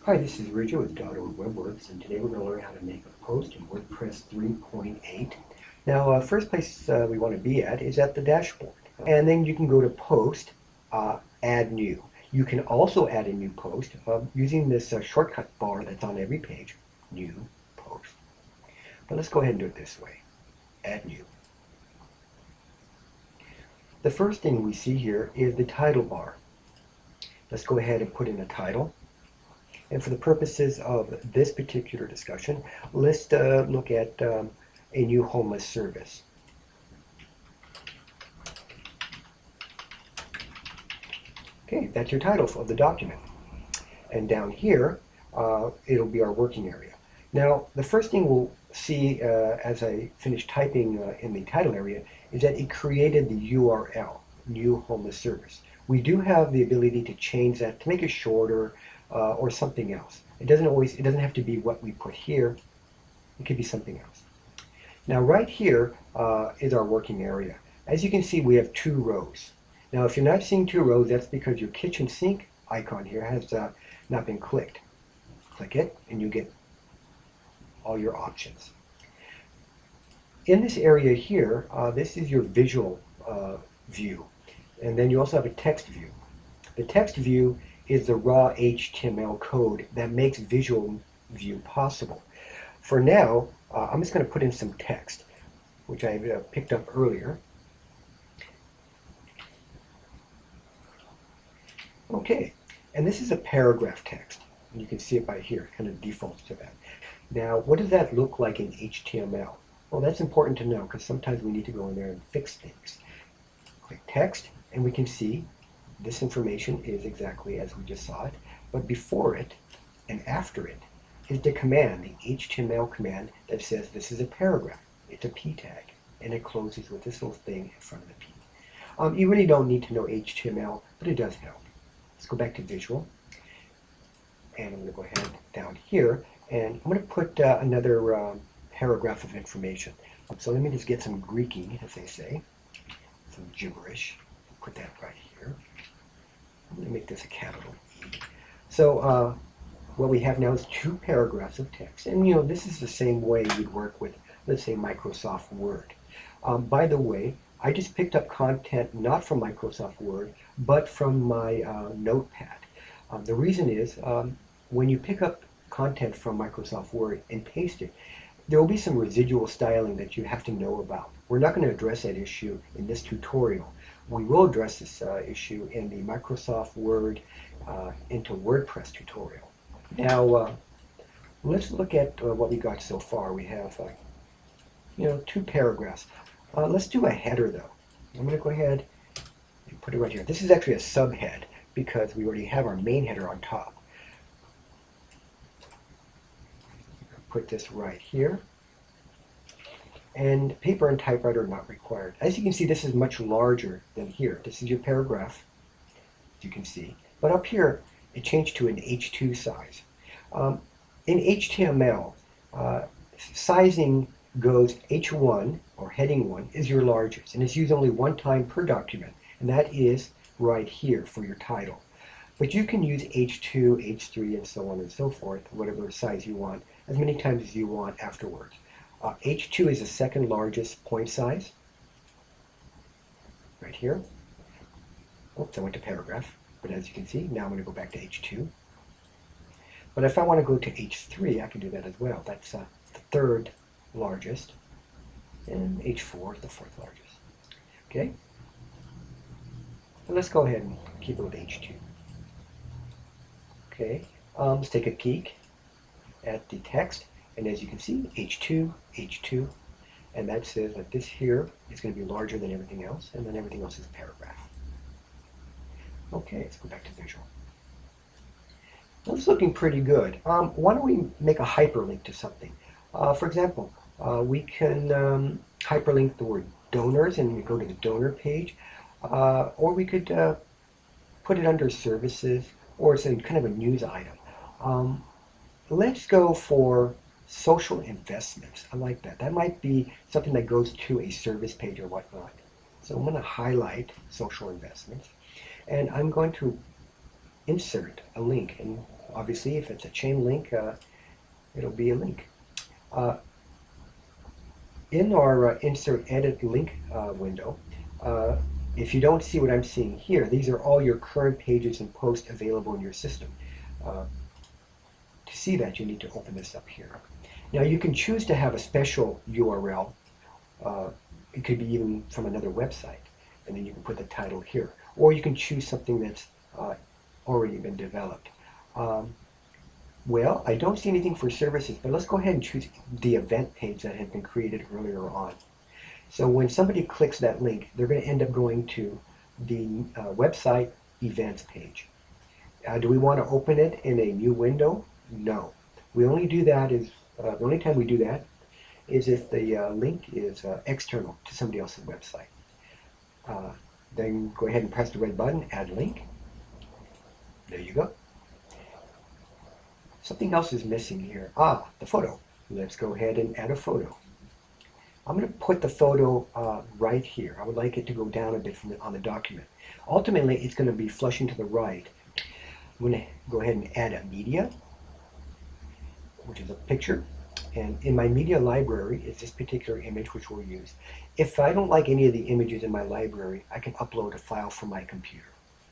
Hi, this is Richard with .org and today we're going to learn how to make a post in WordPress 3.8. Now, first place we want to be at is at the dashboard. And then you can go to Post, Add New. You can also add a new post using this shortcut bar that's on every page, New Post. But let's go ahead and do it this way, Add New. The first thing we see here is the title bar. Let's go ahead and put in a title. And for the purposes of this particular discussion, let's look at a new homeless service. Okay, that's your title of the document. And down here, it'll be our working area. Now, the first thing we'll see as I finish typing in the title area is that it created the URL, New Homeless Service. We do have the ability to change that to make it shorter or something else. It doesn't have to be what we put here. It could be something else. Now, right here is our working area. As you can see, we have 2 rows. Now, if you're not seeing 2 rows, that's because your kitchen sink icon here has not been clicked. Click it, and you get all your options. In this area here, this is your visual view. And then you also have a text view. The text view is the raw HTML code that makes visual view possible. For now, I'm just going to put in some text, which I picked up earlier. Okay, and this is a paragraph text. And you can see it by here, it kind of defaults to that. Now, what does that look like in HTML? Well, that's important to know because sometimes we need to go in there and fix things. Click text, and we can see this information is exactly as we just saw it, but before it and after it is the command, the HTML command that says this is a paragraph. It's a P tag, and it closes with this little thing in front of the P. You really don't need to know HTML, but it does help. Let's go back to visual, and I'm going to go ahead down here, and I'm going to put another paragraph of information. So let me just get some Greeking, as they say, some gibberish. Put that right here. I'm going to make this a capital E. So what we have now is 2 paragraphs of text. And this is the same way you'd work with, let's say, Microsoft Word. By the way, I just picked up content not from Microsoft Word, but from my Notepad. The reason is when you pick up content from Microsoft Word and paste it, there will be some residual styling that you have to know about. We're not going to address that issue in this tutorial. We will address this issue in the Microsoft Word into WordPress tutorial. Now, let's look at what we got so far. We have 2 paragraphs. Let's do a header, though. I'm going to go ahead and put it right here. This is actually a subhead because we already have our main header on top. Put this right here. And paper and typewriter are not required. As you can see, this is much larger than here. This is your paragraph, as you can see. But up here, it changed to an H2 size. In HTML, sizing goes H1, or heading 1, is your largest. And it's used only one time per document. And that is right here for your title. But you can use H2, H3, and so on and so forth, whatever size you want, as many times as you want afterwards. H2 is the second largest point size, right here. Oops, I went to paragraph, but as you can see, now I'm going to go back to H2. But if I want to go to H3, I can do that as well. That's the 3rd largest, and H4 is the 4th largest. Okay? So let's go ahead and keep it with H2. Okay, let's take a peek at the text. And as you can see, H2, H2, and that says that this here is going to be larger than everything else, and then everything else is a paragraph. Okay, let's go back to visual. Well, it's looking pretty good. Why don't we make a hyperlink to something? For example, we can hyperlink the word donors, and we go to the donor page, or we could put it under services, or it's in kind of a news item. Let's go for social investments. I like that. That might be something that goes to a service page or whatnot. So I'm going to highlight social investments, and I'm going to insert a link. And obviously, if it's a chain link, it'll be a link. In our insert edit link window, if you don't see what I'm seeing here, these are all your current pages and posts available in your system. To see that, you need to open this up here. Now you can choose to have a special URL. It could be even from another website, and then you can put the title here. Or you can choose something that's already been developed. Well, I don't see anything for services, but let's go ahead and choose the event page that had been created earlier on. So when somebody clicks that link, they're going to end up going to the website events page. Do we want to open it in a new window? No. We only do that the only time we do that is if the link is external to somebody else's website. Then go ahead and press the red button, add link. There you go. Something else is missing here. The photo. Let's go ahead and add a photo. I'm going to put the photo right here. I would like it to go down a bit on the document. Ultimately, it's going to be flushing to the right. I'm going to go ahead and add a media, which is a picture. And in my media library is this particular image which we'll use. If I don't like any of the images in my library, I can upload a file from my computer.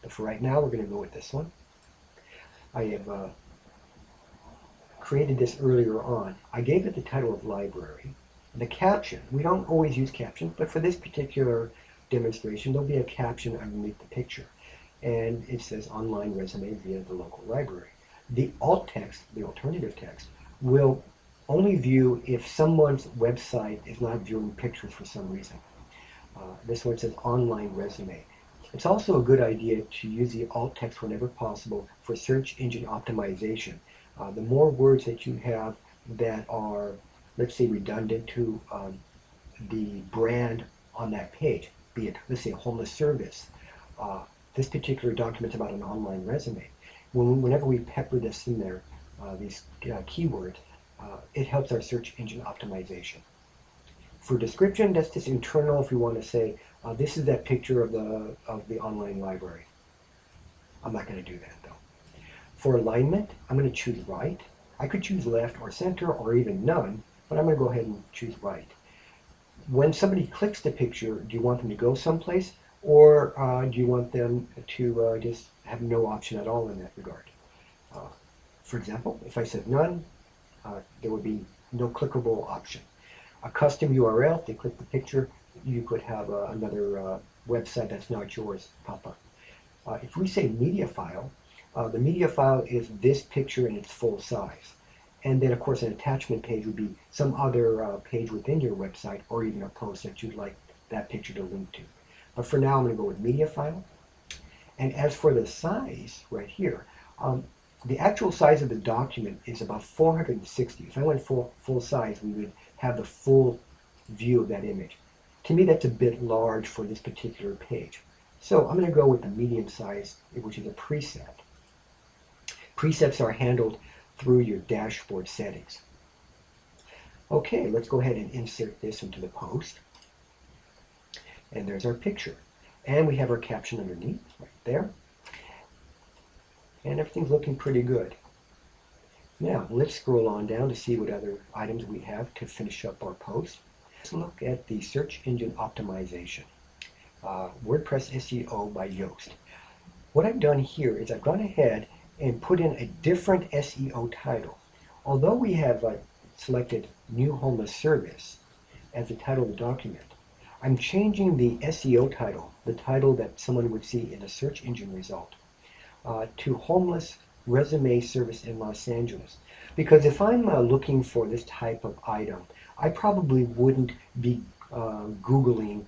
But for right now, we're going to go with this one. I have created this earlier on. I gave it the title of library. The caption, we don't always use captions, but for this particular demonstration, there'll be a caption underneath the picture. And it says online resume via the local library. The alt text, the alternative text, will only view if someone's website is not viewing pictures for some reason. This one says online resume. It's also a good idea to use the alt text whenever possible for search engine optimization. The more words that you have that are, let's say, redundant to the brand on that page, be it, let's say, a homeless service. This particular document's about an online resume. Whenever we pepper this in there, these keywords, it helps our search engine optimization. For description, that's just internal if we want to say, this is that picture of the online library. I'm not going to do that, though. For alignment, I'm going to choose right. I could choose left or center or even none, but I'm going to go ahead and choose right. When somebody clicks the picture, do you want them to go someplace, or do you want them to just have no option at all in that regard? For example, if I said none, there would be no clickable option. A custom URL, if they click the picture, you could have another website that's not yours pop up. If we say media file, the media file is this picture in its full size. And then, of course, an attachment page would be some other page within your website or even a post that you'd like that picture to link to. But for now, I'm going to go with media file. And as for the size right here, the actual size of the document is about 460. If I went full size, we would have the full view of that image. To me, that's a bit large for this particular page. So I'm going to go with the medium size, which is a preset. Presets are handled through your dashboard settings. Okay, let's go ahead and insert this into the post. And there's our picture. And we have our caption underneath, right there. And everything's looking pretty good. Now, let's scroll on down to see what other items we have to finish up our post. Let's look at the search engine optimization. WordPress SEO by Yoast. What I've done here is I've gone ahead and put in a different SEO title. Although we have selected New Homeless Service as the title of the document, I'm changing the SEO title, the title that someone would see in a search engine result, to Homeless Resume Service in Los Angeles. Because if I'm looking for this type of item, I probably wouldn't be Googling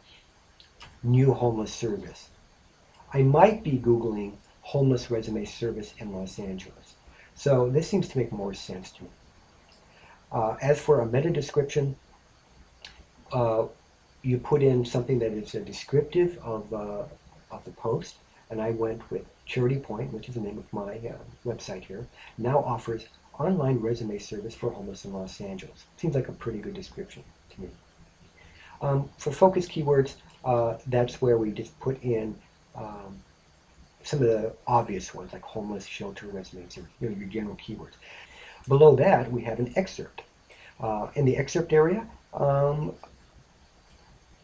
New Homeless Service. I might be Googling Homeless Resume Service in Los Angeles. So this seems to make more sense to me. As for a meta description, you put in something that is descriptive of the post, and I went with Charity Point, which is the name of my website here, now offers online resume service for homeless in Los Angeles. Seems like a pretty good description to me. For focus keywords, that's where we just put in some of the obvious ones like homeless, shelter, residents, or your general keywords. Below that, we have an excerpt. In the excerpt area, I'm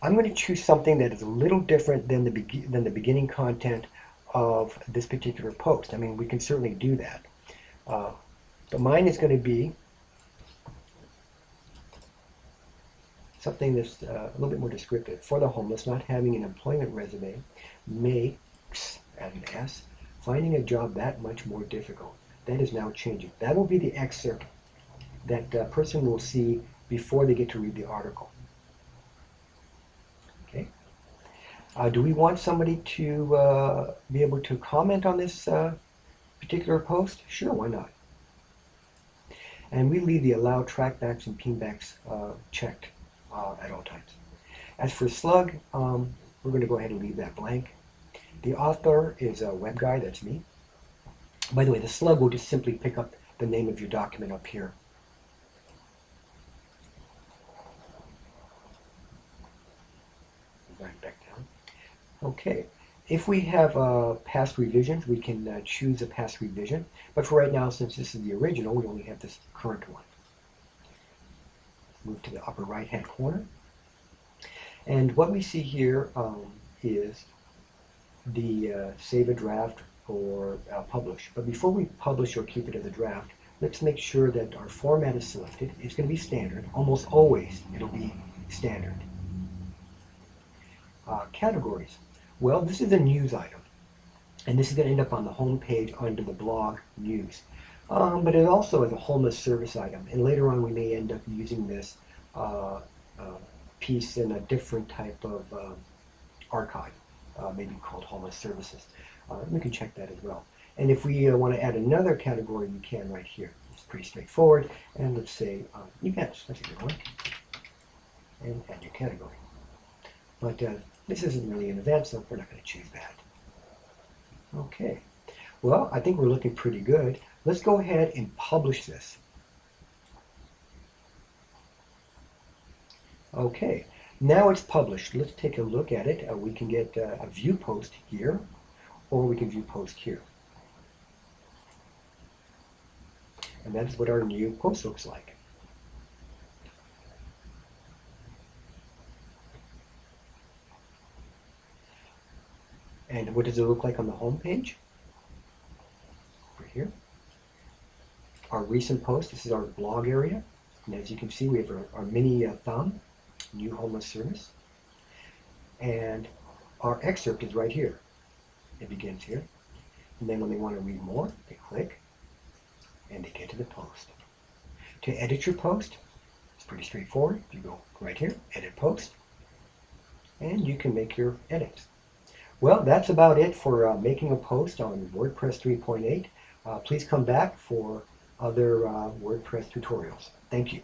going to choose something that is a little different than the beginning content of this particular post. I mean, we can certainly do that. But mine is going to be something that's a little bit more descriptive. For the homeless, not having an employment resume makes, add an S, finding a job that much more difficult. That is now changing. That will be the excerpt that person will see before they get to read the article. Okay. Do we want somebody to be able to comment on this particular post? Sure, why not? And we leave the allow trackbacks and pingbacks checked at all times. As for slug, we're going to go ahead and leave that blank. The author is a web guy, that's me. By the way, the slug will just simply pick up the name of your document up here. Right back down. Okay. If we have past revisions, we can choose a past revision. But for right now, since this is the original, we only have this current one. Move to the upper right-hand corner. And what we see here is the save a draft or publish. But before we publish or keep it as a draft, let's make sure that our format is selected. It's going to be standard. Almost always it'll be standard. Categories. Well, this is a news item, and this is going to end up on the home page under the blog news. But it also is a homeless service item, and later on we may end up using this piece in a different type of archive, maybe called homeless services. We can check that as well. And if we want to add another category, we can right here. It's pretty straightforward. And let's say events. That's a good one. And add your category. But this isn't really an event, so we're not going to choose that. Okay. Well, I think we're looking pretty good. Let's go ahead and publish this. Okay. Now it's published. Let's take a look at it. We can get a view post here, or we can view post here. And that's what our new post looks like. And what does it look like on the home page? Over here. Our recent post, this is our blog area. And as you can see, we have our mini thumb, new homeless service. And our excerpt is right here. It begins here. And then when they want to read more, they click and they get to the post. To edit your post, it's pretty straightforward. You go right here, edit post, and you can make your edits. Well, that's about it for making a post on WordPress 3.8. Please come back for other WordPress tutorials. Thank you.